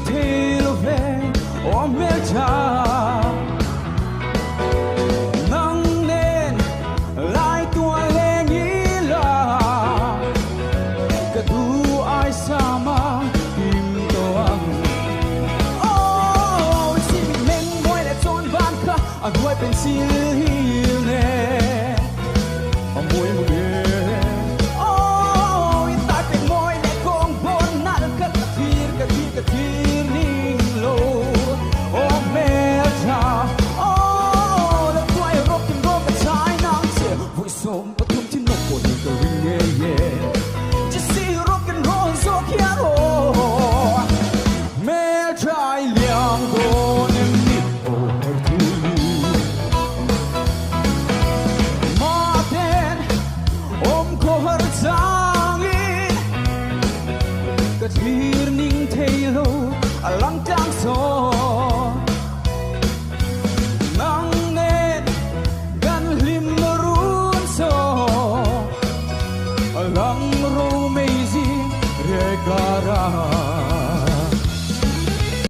thì lo về ôm mẹ cha nắng nên lại tua lên nghĩ là cả tu ai sama tim toang oh si men moi le chon ban kha a nuai pen si